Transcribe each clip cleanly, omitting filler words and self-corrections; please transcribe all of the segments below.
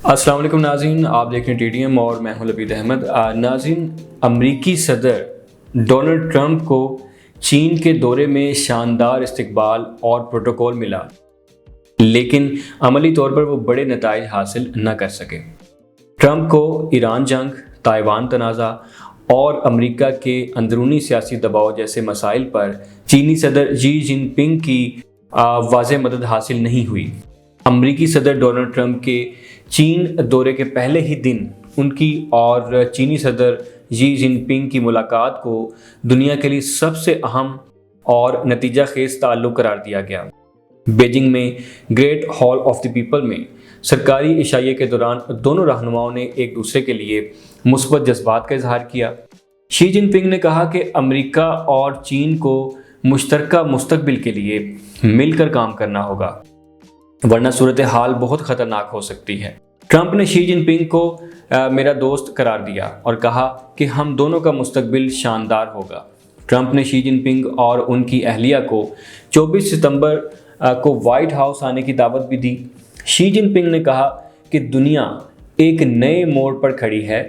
السلام علیکم ناظرین، آپ دیکھ رہے ہیں ٹی ٹی ایم اور میں ہوں لبید احمد۔ ناظرین، امریکی صدر ڈونلڈ ٹرمپ کو چین کے دورے میں شاندار استقبال اور پروٹوکول ملا، لیکن عملی طور پر وہ بڑے نتائج حاصل نہ کر سکے۔ ٹرمپ کو ایران جنگ، تائیوان تنازع اور امریکہ کے اندرونی سیاسی دباؤ جیسے مسائل پر چینی صدر شی جن پنگ کی واضح مدد حاصل نہیں ہوئی۔ امریکی صدر ڈونلڈ ٹرمپ کے چین دورے کے پہلے ہی دن ان کی اور چینی صدر شی جن پنگ کی ملاقات کو دنیا کے لیے سب سے اہم اور نتیجہ خیز تعلق قرار دیا گیا۔ بیجنگ میں great hall of the people میں سرکاری عشائیے کے دوران دونوں رہنماؤں نے ایک دوسرے کے لیے مثبت جذبات کا اظہار کیا۔ شی جن پنگ نے کہا کہ امریکہ اور چین کو مشترکہ مستقبل کے لیے مل کر کام کرنا ہوگا، ورنہ صورتحال بہت خطرناک ہو سکتی ہے۔ ٹرمپ نے شی جن پنگ کو میرا دوست قرار دیا اور کہا کہ ہم دونوں کا مستقبل شاندار ہوگا۔ ٹرمپ نے شی جن پنگ اور ان کی اہلیہ کو 24 ستمبر کو وائٹ ہاؤس آنے کی دعوت بھی دی۔ شی جن پنگ نے کہا کہ دنیا ایک نئے موڑ پر کھڑی ہے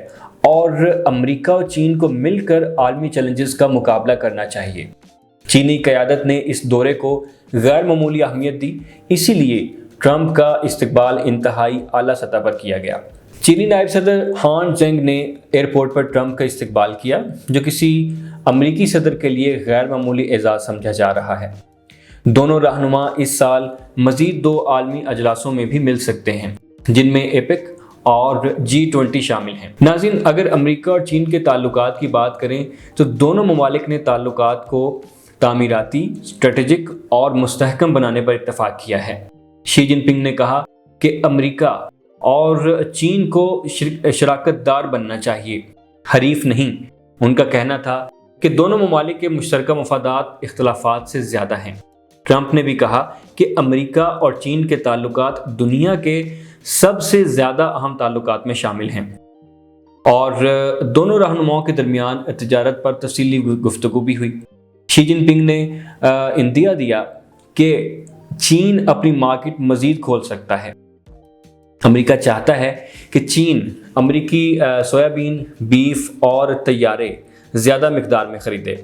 اور امریکہ اور چین کو مل کر عالمی چیلنجز کا مقابلہ کرنا چاہیے۔ چینی قیادت نے اس دورے کو غیر معمولی اہمیت دی، اسی لیے ٹرمپ کا استقبال انتہائی اعلیٰ سطح پر کیا گیا۔ چینی نائب صدر ہان زینگ نے ایئرپورٹ پر ٹرمپ کا استقبال کیا، جو کسی امریکی صدر کے لیے غیر معمولی اعزاز سمجھا جا رہا ہے۔ دونوں رہنما اس سال مزید 2 عالمی اجلاسوں میں بھی مل سکتے ہیں، جن میں ایپک اور G20 شامل ہیں۔ ناظرین، اگر امریکہ اور چین کے تعلقات کی بات کریں تو دونوں ممالک نے تعلقات کو تعمیراتی، اسٹریٹجک اور مستحکم بنانے پر اتفاق کیا ہے۔ شی جن پنگ نے کہا کہ امریکہ اور چین کو شراکت دار بننا چاہیے، حریف نہیں۔ ان کا کہنا تھا کہ دونوں ممالک کے مشترکہ مفادات اختلافات سے زیادہ ہیں۔ ٹرمپ نے بھی کہا کہ امریکہ اور چین کے تعلقات دنیا کے سب سے زیادہ اہم تعلقات میں شامل ہیں، اور دونوں رہنماؤں کے درمیان تجارت پر تفصیلی گفتگو بھی ہوئی۔ شی جن پنگ نے اندیا دیا کہ چین اپنی مارکیٹ مزید کھول سکتا ہے۔ امریکہ چاہتا ہے کہ چین امریکی سویابین، بیف اور طیارے زیادہ مقدار میں خریدے۔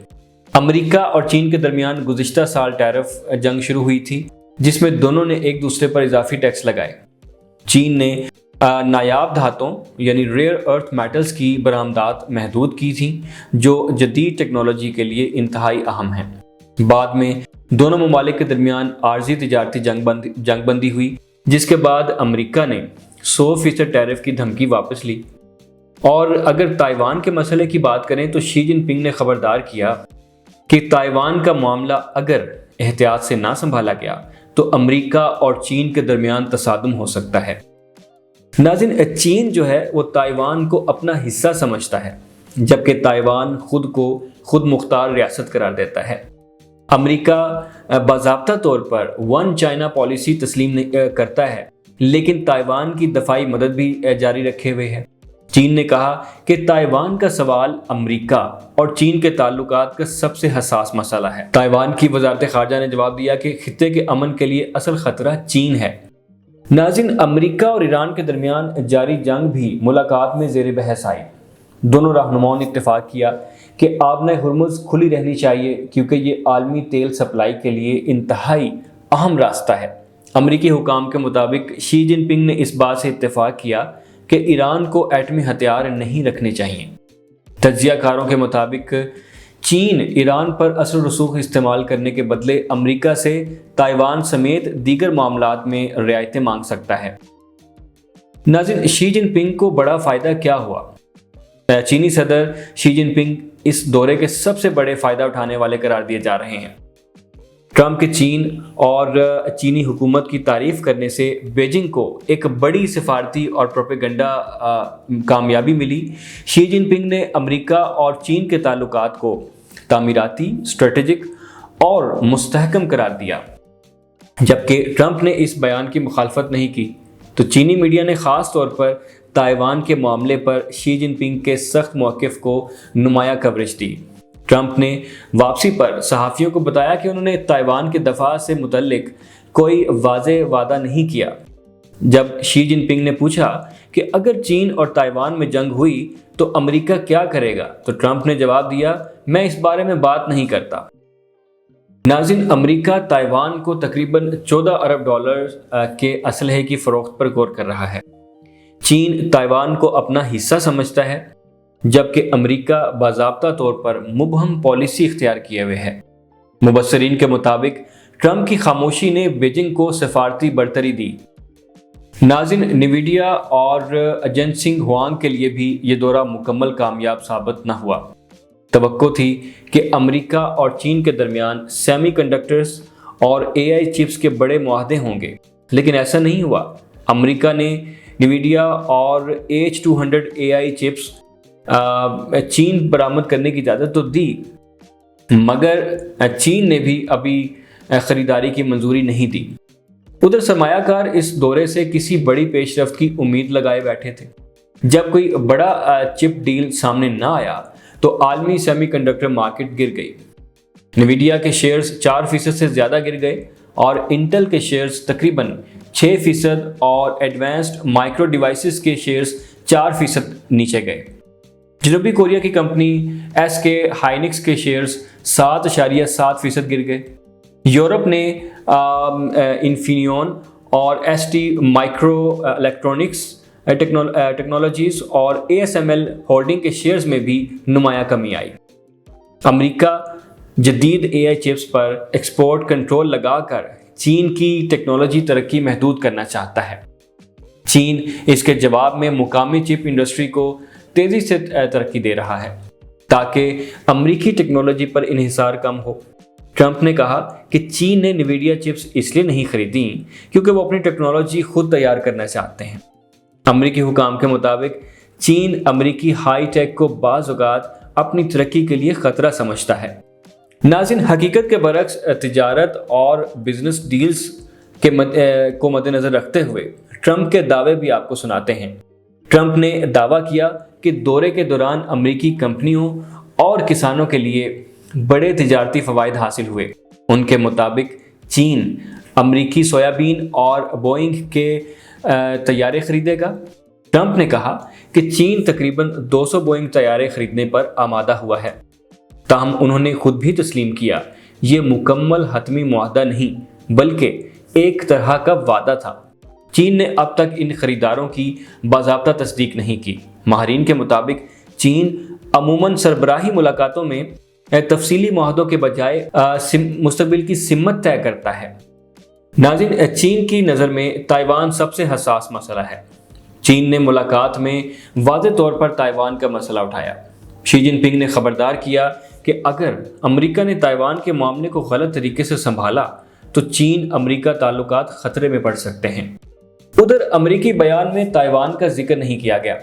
امریکہ اور چین کے درمیان گزشتہ سال ٹیرف جنگ شروع ہوئی تھی، جس میں دونوں نے ایک دوسرے پر اضافی ٹیکس لگائے۔ چین نے نایاب دھاتوں یعنی ریئر ارتھ میٹلز کی برآمدات محدود کی تھیں، جو جدید ٹیکنالوجی کے لیے انتہائی اہم ہیں۔ بعد میں دونوں ممالک کے درمیان عارضی تجارتی جنگ بندی ہوئی، جس کے بعد امریکہ نے 100% ٹیرف کی دھمکی واپس لی۔ اور اگر تائیوان کے مسئلے کی بات کریں تو شی جن پنگ نے خبردار کیا کہ تائیوان کا معاملہ اگر احتیاط سے نہ سنبھالا گیا تو امریکہ اور چین کے درمیان تصادم ہو سکتا ہے۔ ناظرین، چین جو ہے وہ تائیوان کو اپنا حصہ سمجھتا ہے، جبکہ تائیوان خود کو خود مختار ریاست قرار دیتا ہے۔ امریکہ باضابطہ طور پر ون چائنا پالیسی تسلیم کرتا ہے، لیکن تائیوان کی دفاعی مدد بھی جاری رکھے ہوئے ہے۔ چین نے کہا کہ تائیوان کا سوال امریکہ اور چین کے تعلقات کا سب سے حساس مسئلہ ہے۔ تائیوان کی وزارت خارجہ نے جواب دیا کہ خطے کے امن کے لیے اصل خطرہ چین ہے۔ ناظرین، امریکہ اور ایران کے درمیان جاری جنگ بھی ملاقات میں زیر بحث آئی۔ دونوں رہنماؤں نے اتفاق کیا کہ آبنہ ہرمز کھلی رہنی چاہیے، کیونکہ یہ عالمی تیل سپلائی کے لیے انتہائی اہم راستہ ہے۔ امریکی حکام کے مطابق شی جن پنگ نے اس بات سے اتفاق کیا کہ ایران کو ایٹمی ہتھیار نہیں رکھنے چاہیے۔ تجزیہ کاروں کے مطابق چین ایران پر اثر و رسوخ استعمال کرنے کے بدلے امریکہ سے تائیوان سمیت دیگر معاملات میں رعایتیں مانگ سکتا ہے۔ ناظرین، شی جن پنگ کو بڑا فائدہ کیا ہوا؟ چینی صدر شی جن پنگ اس دورے کے سب سے بڑے فائدہ اٹھانے والے قرار دیے جا رہے ہیں۔ ٹرمپ کے چین اور چینی حکومت کی تعریف کرنے سے بیجنگ کو ایک بڑی سفارتی اور پروپیگنڈا کامیابی ملی۔ شی جن پنگ نے امریکہ اور چین کے تعلقات کو تعمیراتی، اسٹریٹجک اور مستحکم قرار دیا، جبکہ ٹرمپ نے اس بیان کی مخالفت نہیں کی۔ تو چینی میڈیا نے خاص طور پر تائیوان کے معاملے پر شی جن پنگ کے سخت موقف کو نمایاں کوریج دی۔ ٹرمپ نے واپسی پر صحافیوں کو بتایا کہ انہوں نے تائیوان کے دفاع سے متعلق کوئی واضح وعدہ نہیں کیا۔ جب شی جن پنگ نے پوچھا کہ اگر چین اور تائیوان میں جنگ ہوئی تو امریکہ کیا کرے گا، تو ٹرمپ نے جواب دیا، میں اس بارے میں بات نہیں کرتا۔ ناظرین، امریکہ تائیوان کو تقریباً 14 ارب ڈالر کے اسلحے کی فروخت پر غور کر رہا ہے۔ چین تائیوان کو اپنا حصہ سمجھتا ہے، جبکہ امریکہ باضابطہ طور پر مبہم پالیسی اختیار کیے ہوئے ہے۔ مبصرین کے مطابق ٹرمپ کی خاموشی نے بیجنگ کو سفارتی برتری دی۔ ناظرین، نیویڈیا اور جنسنگ ہوانگ کے لیے بھی یہ دورہ مکمل کامیاب ثابت نہ ہوا۔ توقع تھی کہ امریکہ اور چین کے درمیان سیمی کنڈکٹرز اور AI چپس کے بڑے معاہدے ہوں گے، لیکن ایسا نہیں ہوا۔ امریکہ نے نیویڈیا اور H200 AI چپس چین برآمد کرنے کی اجازت تو دی، مگر چین نے بھی ابھی خریداری کی منظوری نہیں دی۔ ادھر سرمایہ کار اس دورے سے کسی بڑی پیش رفت کی امید لگائے بیٹھے تھے۔ جب کوئی بڑا چپ ڈیل سامنے نہ آیا تو عالمی سیمی کنڈکٹر مارکیٹ گر گئی۔ نیویڈیا کے شیئرز 4% سے زیادہ گر گئے اور انٹل کے شیئرز تقریباً 6% اور ایڈوانسڈ مائکرو ڈیوائسز کے شیئرز 4% نیچے گئے۔ جنوبی کوریا کی کمپنی SK ہائنکس کے شیئرز 7.7% گر گئے۔ یورپ نے انفینیون اور ST مائکرو الیکٹرونکس ٹیکنالوجیز اور ASML ہولڈنگ کے شیئرز میں بھی نمایاں کمی آئی۔ امریکہ جدید AI چپس پر ایکسپورٹ کنٹرول لگا کر چین کی ٹیکنالوجی ترقی محدود کرنا چاہتا ہے۔ چین اس کے جواب میں مقامی چپ انڈسٹری کو تیزی سے ترقی دے رہا ہے تاکہ امریکی ٹیکنالوجی پر انحصار کم ہو۔ ٹرمپ نے کہا کہ چین نے نیویڈیا چپس اس لیے نہیں خریدیں کیونکہ وہ اپنی ٹیکنالوجی خود تیار کرنا چاہتے ہیں۔ امریکی حکام کے مطابق چین امریکی ہائی ٹیک کو بعض اوقات اپنی ترقی کے لیے خطرہ سمجھتا ہے۔ ناظرین، حقیقت کے برعکس تجارت اور بزنس ڈیلز کو مد نظر رکھتے ہوئے ٹرمپ کے دعوے بھی آپ کو سناتے ہیں۔ ٹرمپ نے دعویٰ کیا کہ دورے کے دوران امریکی کمپنیوں اور کسانوں کے لیے بڑے تجارتی فوائد حاصل ہوئے۔ ان کے مطابق چین امریکی سویابین اور بوئنگ کے طیارے خریدے گا۔ ٹرمپ نے کہا کہ چین تقریباً 200 بوئنگ طیارے خریدنے پر آمادہ ہوا ہے، تاہم انہوں نے خود بھی تسلیم کیا یہ مکمل حتمی معاہدہ نہیں بلکہ ایک طرح کا وعدہ تھا۔ چین نے اب تک ان خریداروں کی باضابطہ تصدیق نہیں کی۔ ماہرین کے مطابق چین عموماً سربراہی ملاقاتوں میں تفصیلی معاہدوں کے بجائے مستقبل کی سمت طے کرتا ہے۔ ناظرین، چین کی نظر میں تائیوان سب سے حساس مسئلہ ہے۔ چین نے ملاقات میں واضح طور پر تائیوان کا مسئلہ اٹھایا۔ شی جن پنگ نے خبردار کیا کہ اگر امریکہ نے تائیوان کے معاملے کو غلط طریقے سے سنبھالا تو چین امریکہ تعلقات خطرے میں پڑ سکتے ہیں۔ ادھر امریکی بیان میں تائیوان کا ذکر نہیں کیا گیا۔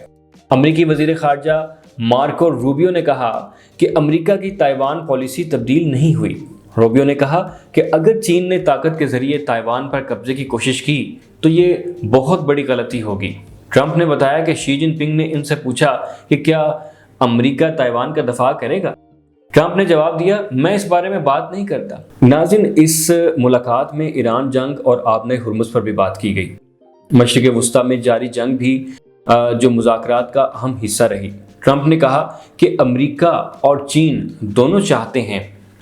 امریکی وزیر خارجہ مارکو روبیو نے کہا کہ امریکہ کی تائیوان پالیسی تبدیل نہیں ہوئی۔ روبیو نے کہا کہ اگر چین نے طاقت کے ذریعے تائیوان پر قبضے کی کوشش کی تو یہ بہت بڑی غلطی ہوگی۔ ٹرمپ نے بتایا کہ شی جن پنگ نے ان سے پوچھا کہ کیا امریکہ تائیوان کا دفاع کرے گا۔ ٹرمپ نے جواب دیا، میں اس بارے میں بات نہیں کرتا۔ ناظرین، اس ملاقات میں ایران جنگ اور آبنۂ ہرمز پر بھی بات کی گئی۔ مشرق وسطیٰ میں جاری جنگ بھی جو مذاکرات کا اہم حصہ رہی۔ ٹرمپ نے کہا کہ امریکہ اور چین دونوں چاہتے ہیں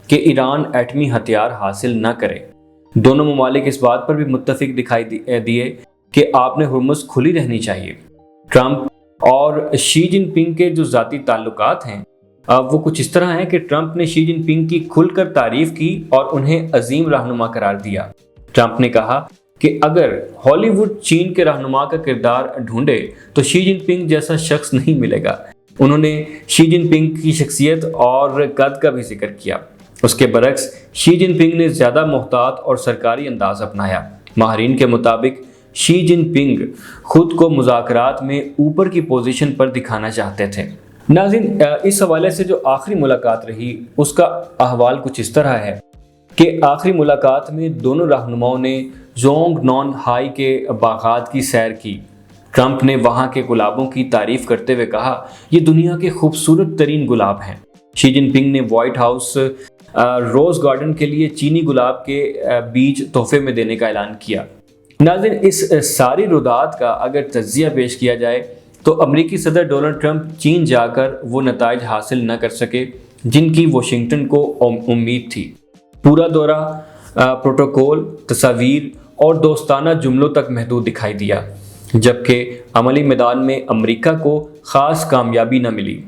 کہ ایران ایٹمی ہتھیار حاصل نہ کرے۔ دونوں ممالک اس بات پر بھی متفق دکھائی دیے کہ آبنۂ ہرمز کھلی رہنی چاہیے۔ ٹرمپ اور شی جن پنگ کے جو ذاتی تعلقات ہیں وہ کچھ اس طرح ہیں کہ ٹرمپ نے شی جن پنگ کی کھل کر تعریف کی اور انہیں عظیم رہنما قرار دیا۔ ٹرمپ نے کہا کہ اگر ہالی ووڈ چین کے رہنما کا کردار ڈھونڈے تو شی جن پنگ جیسا شخص نہیں ملے گا۔ انہوں نے شی جن پنگ کی شخصیت اور قد کا بھی ذکر کیا۔ اس کے برعکس شی جن پنگ نے زیادہ محتاط اور سرکاری انداز اپنایا۔ ماہرین کے مطابق شی جن پنگ خود کو مذاکرات میں اوپر کی پوزیشن پر دکھانا چاہتے تھے۔ ناظرین، اس حوالے سے جو آخری ملاقات رہی اس کا احوال کچھ اس طرح ہے کہ آخری ملاقات میں دونوں رہنماؤں نے زونگ نان ہائی کے باغات کی سیر کی۔ ٹرمپ نے وہاں کے گلابوں کی تعریف کرتے ہوئے کہا یہ دنیا کے خوبصورت ترین گلاب ہیں۔ شی جن پنگ نے وائٹ ہاؤس روز گارڈن کے لیے چینی گلاب کے بیج تحفے میں دینے کا اعلان کیا۔ ناظرین، اس ساری رودات کا اگر تجزیہ پیش کیا جائے تو امریکی صدر ڈونلڈ ٹرمپ چین جا کر وہ نتائج حاصل نہ کر سکے جن کی واشنگٹن کو امید تھی۔ پورا دورہ پروٹوکول، تصاویر اور دوستانہ جملوں تک محدود دکھائی دیا، جبکہ عملی میدان میں امریکہ کو خاص کامیابی نہ ملی۔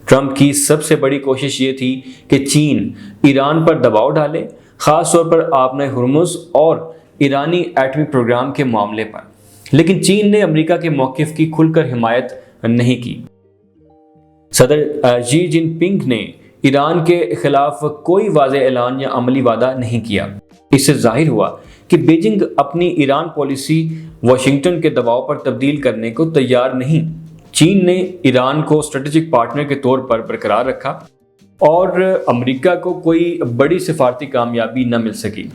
ٹرمپ کی سب سے بڑی کوشش یہ تھی کہ چین ایران پر دباؤ ڈالے، خاص طور پر آبنہ ہرمز اور ایرانی ایٹمی پروگرام کے معاملے پر، لیکن چین نے امریکہ کے موقف کی کھل کر حمایت نہیں کی۔ صدر شی جن پنگ نے ایران کے خلاف کوئی واضح اعلان یا عملی وعدہ نہیں کیا۔ اس سے ظاہر ہوا کہ بیجنگ اپنی ایران پالیسی واشنگٹن کے دباؤ پر تبدیل کرنے کو تیار نہیں۔ چین نے ایران کو اسٹریٹجک پارٹنر کے طور پر برقرار رکھا اور امریکہ کو کوئی بڑی سفارتی کامیابی نہ مل سکی۔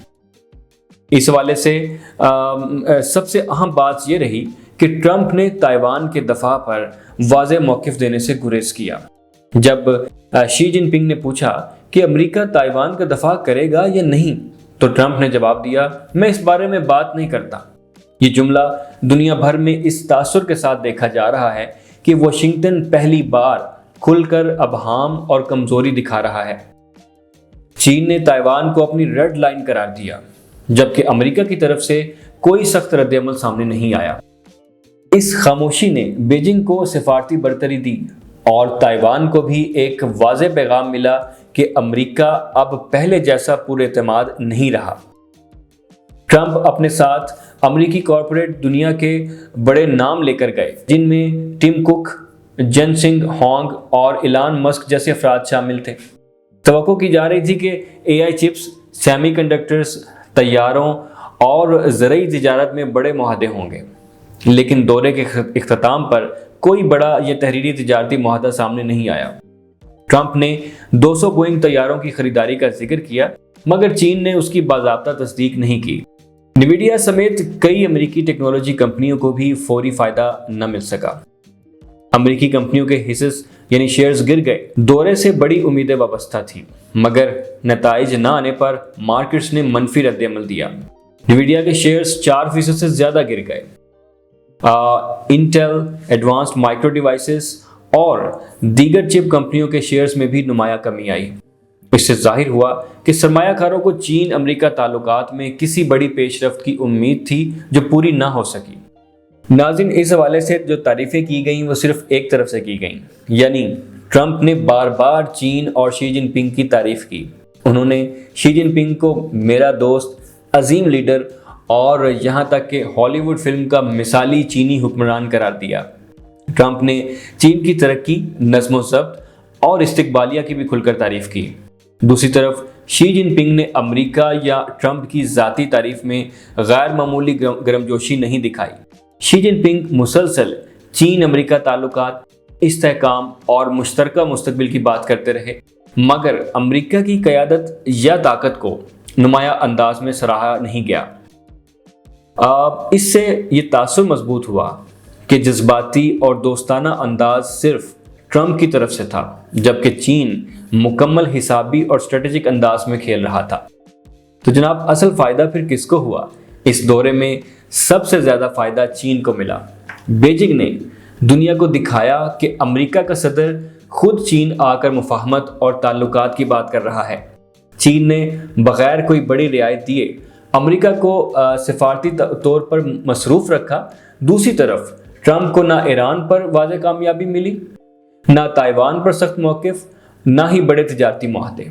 اس حوالے سے سب سے اہم بات یہ رہی کہ ٹرمپ نے تائیوان کے دفاع پر واضح موقف دینے سے گریز کیا۔ جب شی جن پنگ نے پوچھا کہ امریکہ تائیوان کا دفاع کرے گا یا نہیں، تو ٹرمپ نے جواب دیا، میں اس بارے میں بات نہیں کرتا۔ یہ جملہ دنیا بھر میں اس تاثر کے ساتھ دیکھا جا رہا ہے کہ واشنگٹن پہلی بار کھل کر ابہام اور کمزوری دکھا رہا ہے۔ چین نے تائیوان کو اپنی ریڈ لائن قرار دیا، جبکہ امریکہ کی طرف سے کوئی سخت رد عمل سامنے نہیں آیا۔ اس خاموشی نے بیجنگ کو سفارتی برتری دی اور تائیوان کو بھی ایک واضح پیغام ملا کہ امریکہ اب پہلے جیسا پر اعتماد نہیں رہا۔ ٹرمپ اپنے ساتھ امریکی کارپوریٹ دنیا کے بڑے نام لے کر گئے، جن میں ٹم کک، جنسنگ ہانگ اور ایلان مسک جیسے افراد شامل تھے۔ توقع کی جا رہی تھی کہ اے آئی چپس، سیمی کنڈکٹرز، طیاروں اور زرعی تجارت میں بڑے معاہدے ہوں گے، لیکن دورے کے اختتام پر کوئی بڑا یا تحریری تجارتی معاہدہ سامنے نہیں آیا۔ ٹرمپ نے 200 بوئنگ طیاروں کی خریداری کا ذکر کیا، مگر چین نے اس کی باضابطہ تصدیق نہیں کی۔ نیویڈیا سمیت کئی امریکی ٹیکنالوجی کمپنیوں کو بھی فوری فائدہ نہ مل سکا۔ امریکی کمپنیوں کے حصص یعنی شیئرز گر گئے۔ دورے سے بڑی امیدیں وابستہ تھیں، مگر نتائج نہ آنے پر مارکیٹس نے منفی رد عمل دیا۔ نیویڈیا کے شیئرز 4% سے زیادہ گر گئے۔ انٹیل، ایڈوانسڈ مائکرو ڈیوائسز اور دیگر چپ کمپنیوں کے شیئرز میں بھی نمایاں کمی آئی۔ اس سے ظاہر ہوا کہ سرمایہ کاروں کو چین امریکہ تعلقات میں کسی بڑی پیش رفت کی امید تھی جو پوری نہ ہو سکی۔ ناظرین، اس حوالے سے جو تعریفیں کی گئیں وہ صرف ایک طرف سے کی گئیں، یعنی ٹرمپ نے بار بار چین اور شی جن پنگ کی تعریف کی۔ انہوں نے شی جن پنگ کو میرا دوست، عظیم لیڈر اور یہاں تک کہ ہالی ووڈ فلم کا مثالی چینی حکمران قرار دیا۔ ٹرمپ نے چین کی ترقی، نظم و ضبط اور استقبالیہ کی بھی کھل کر تعریف کی۔ دوسری طرف شی جن پنگ نے امریکہ یا ٹرمپ کی ذاتی تعریف میں غیر معمولی گرمجوشی نہیں دکھائی۔ شی جن پنگ مسلسل چین امریکہ تعلقات، استحکام اور مشترکہ مستقبل کی بات کرتے رہے، مگر امریکہ کی قیادت یا طاقت کو نمایاں انداز میں سراہا نہیں گیا۔ اس سے یہ تاثر مضبوط ہوا کہ جذباتی اور دوستانہ انداز صرف ٹرمپ کی طرف سے تھا، جبکہ چین مکمل حسابی اور اسٹریٹجک انداز میں کھیل رہا تھا۔ تو جناب، اصل فائدہ پھر کس کو ہوا؟ اس دورے میں سب سے زیادہ فائدہ چین کو ملا۔ بیجنگ نے دنیا کو دکھایا کہ امریکہ کا صدر خود چین آ کر مفاہمت اور تعلقات کی بات کر رہا ہے۔ چین نے بغیر کوئی بڑی رعایت دیے امریکہ کو سفارتی طور پر مصروف رکھا۔ دوسری طرف ٹرمپ کو نہ ایران پر واضح کامیابی ملی، نہ تائیوان پر سخت موقف، نہ ہی بڑے تجارتی معاہدے۔